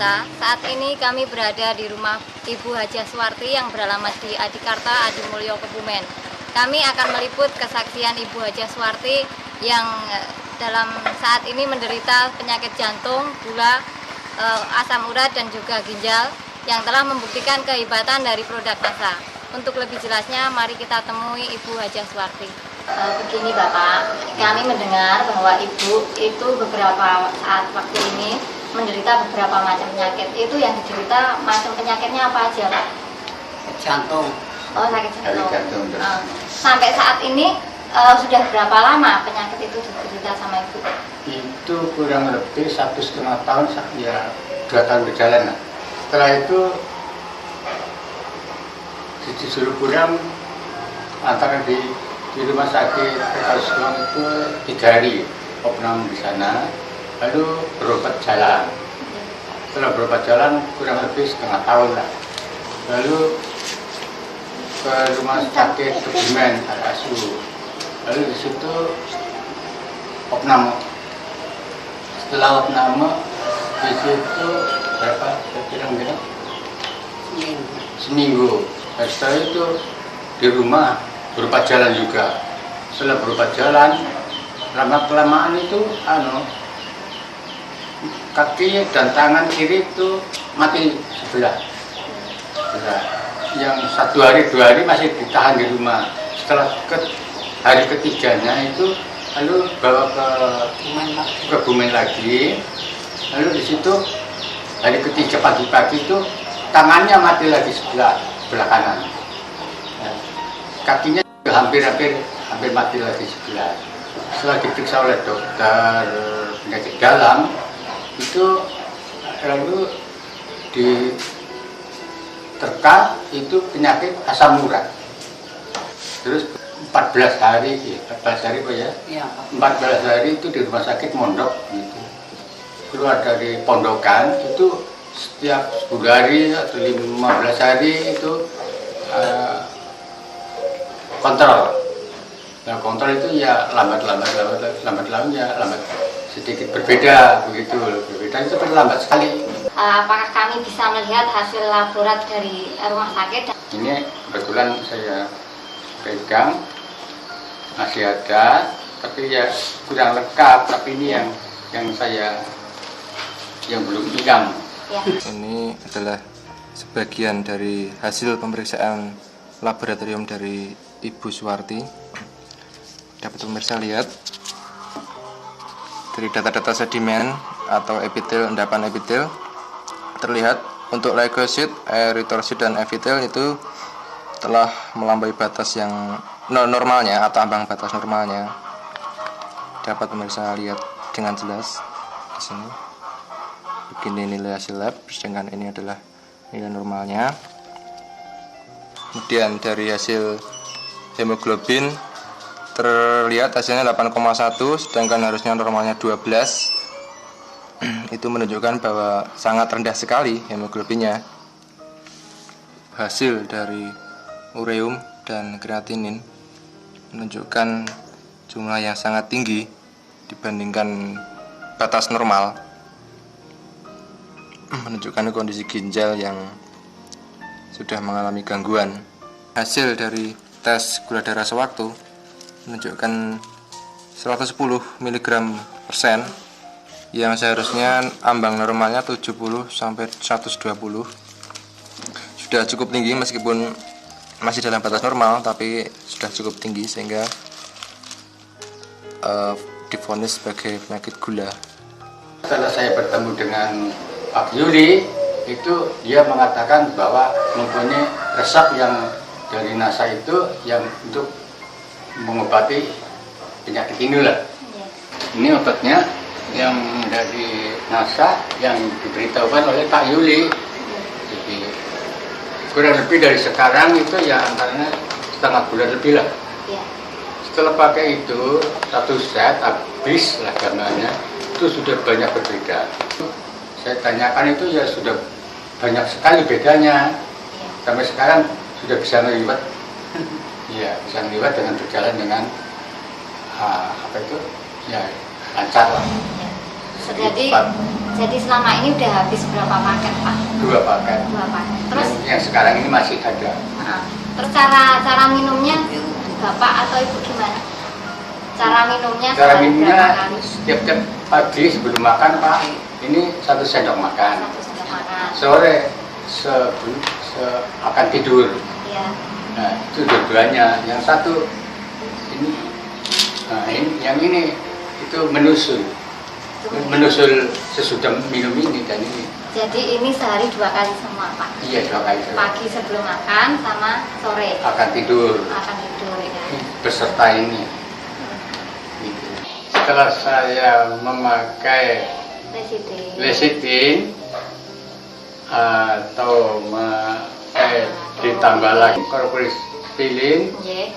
Pemirsa, saat ini kami berada di rumah Ibu Hajah Suwarti yang beralamat di Adikarta, Adimulyo, Kebumen. Kami akan meliput kesaksian Ibu Hajah Suwarti yang dalam saat ini menderita penyakit jantung, gula, asam urat dan juga ginjal yang telah membuktikan kehebatan dari produk NASA. Untuk lebih jelasnya, mari kita temui Ibu Hajah Suwarti. Begini Bapak, kami mendengar bahwa Ibu itu beberapa saat waktu ini menderita beberapa macam penyakit. Itu yang diderita macam penyakitnya apa aja Pak? Jantung. Oh, sakit jantung. Jantung. Sampai saat ini sudah berapa lama penyakit itu diderita sama Ibu? Itu kurang lebih 1,5 tahun, ya 2 tahun berjalan. Nah. Setelah itu disuruh pulang antara di rumah sakit Karsulang itu 3 hari opname di sana, lalu berobat jalan. Setelah berobat jalan kurang lebih setengah tahun lah. Lalu ke rumah sakit Kebumen RSU. Lalu di situ opname. Setelah opname di situ berapa? Kira-kira seminggu. Dan setelah itu di rumah berobat jalan juga. Setelah berobat jalan, lama-kelamaan itu kaki dan tangan kiri itu mati sebelah. Yang 1 hari 2 hari masih ditahan di rumah. Setelah hari ketiganya itu lalu bawa ke Kebumen lagi. Lalu di situ hari ketiga pagi-pagi itu tangannya mati lagi sebelah kanan. Kakinya juga hampir mati lagi sebelah. Setelah diperiksa oleh dokter penyakit dalam itu lalu diterka itu penyakit asam urat. Terus 14 hari Pak ya? Iya, 14 hari itu di rumah sakit mondok gitu. Keluar dari pondokan itu setiap 10 hari atau 15 hari itu kontrol. Nah, kontrol itu ya lambat sedikit berbeda begitu. Berbeda itu lambat sekali. Apakah kami bisa melihat hasil laborat dari rumah sakit? Ini kebetulan saya pegang masih ada, tapi ya kurang lengkap. Tapi ini yang belum hilang. Ya. Ini adalah sebagian dari hasil pemeriksaan laboratorium dari Ibu Suwarti. Dapat pemirsa lihat dari data-data sedimen atau endapan epitel terlihat untuk leukosit, eritrosit dan epitel itu telah melampaui batas yang normalnya atau ambang batas normalnya. Dapat pemirsa lihat dengan jelas di sini. Begini nilai hasil lab, sedangkan ini adalah nilai normalnya. Kemudian dari hasil hemoglobin terlihat hasilnya 8,1, sedangkan harusnya normalnya 12. Itu menunjukkan bahwa sangat rendah sekali hemoglobinnya. Hasil dari ureum dan kreatinin menunjukkan jumlah yang sangat tinggi dibandingkan batas normal, menunjukkan kondisi ginjal yang sudah mengalami gangguan. Hasil dari tes gula darah sewaktu menunjukkan 110 mg persen yang seharusnya ambang normalnya 70 sampai 120. Sudah cukup tinggi meskipun masih dalam batas normal, tapi sudah cukup tinggi sehingga divonis sebagai penyakit gula. Setelah saya bertemu dengan Pak Yuli, itu dia mengatakan bahwa mempunyai resep yang dari NASA itu yang untuk mengobati penyakit inilah. Ini obatnya yang dari NASA yang diberitahukan oleh Pak Yuli. Jadi kurang lebih dari sekarang itu ya antaranya setengah bulan lebih lah. Setelah pakai itu 1 set habis lah gambarnya, itu sudah banyak berbeda. Saya tanyakan itu ya sudah banyak sekali bedanya. Sampai sekarang sudah bisa meliwat, ya bisa meliwat dengan berjalan dengan lancar lah. Jadi Jadi selama ini udah habis berapa paket, Pak? 2 paket. 2 paket. Terus Yang sekarang ini masih ada. terus cara minumnya Bapak atau Ibu gimana? Cara minumnya Cara sehari minumnya berapa kali? setiap pagi sebelum makan, Pak, ini 1 sendok makan. 1 sendok makan. Sore akan tidur. Iya. Nah, itu dua-duanya. Yang satu ini, yang ini itu menusul sesudah minum ini dan ini. Jadi ini sehari 2 kali semua, Pak. Iya, 2 kali. Pagi sebelum makan sama sore Akan tidur. akan tidur ya. Beserta ini. Gitu. Setelah saya memakai lecitin atau ditambah lagi chlorphyrifin Nggih.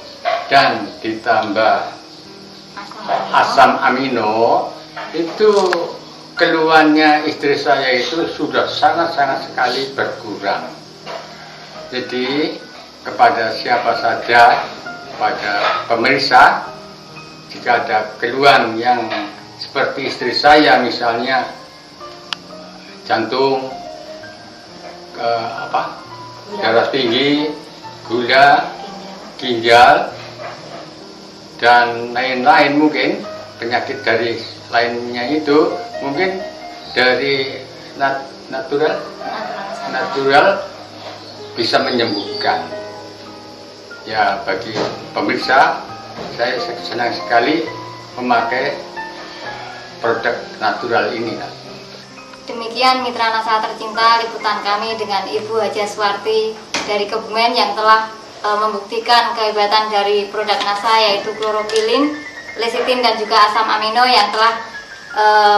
dan ditambah asam amino, itu keluhannya istri saya itu sudah sangat-sangat sekali berkurang. Jadi kepada siapa saja, pada pemirsa, jika ada keluhan yang seperti istri saya, misalnya jantung, darah tinggi, gula, ginjal, dan lain-lain, mungkin penyakit dari lainnya itu mungkin dari natural bisa menyembuhkan. Ya, bagi pemirsa, saya senang sekali memakai produk natural ini. Demikian mitra Nasa tercinta, liputan kami dengan Ibu Haja Suwarti dari Kebumen yang telah membuktikan kehebatan dari produk Nasa, yaitu klorofilin, lecitin dan juga asam amino yang telah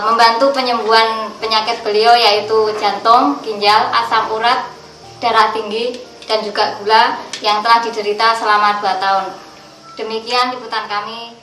membantu penyembuhan penyakit beliau, yaitu jantung, ginjal, asam urat, darah tinggi dan juga gula yang telah diderita selama 2 tahun. Demikian liputan kami.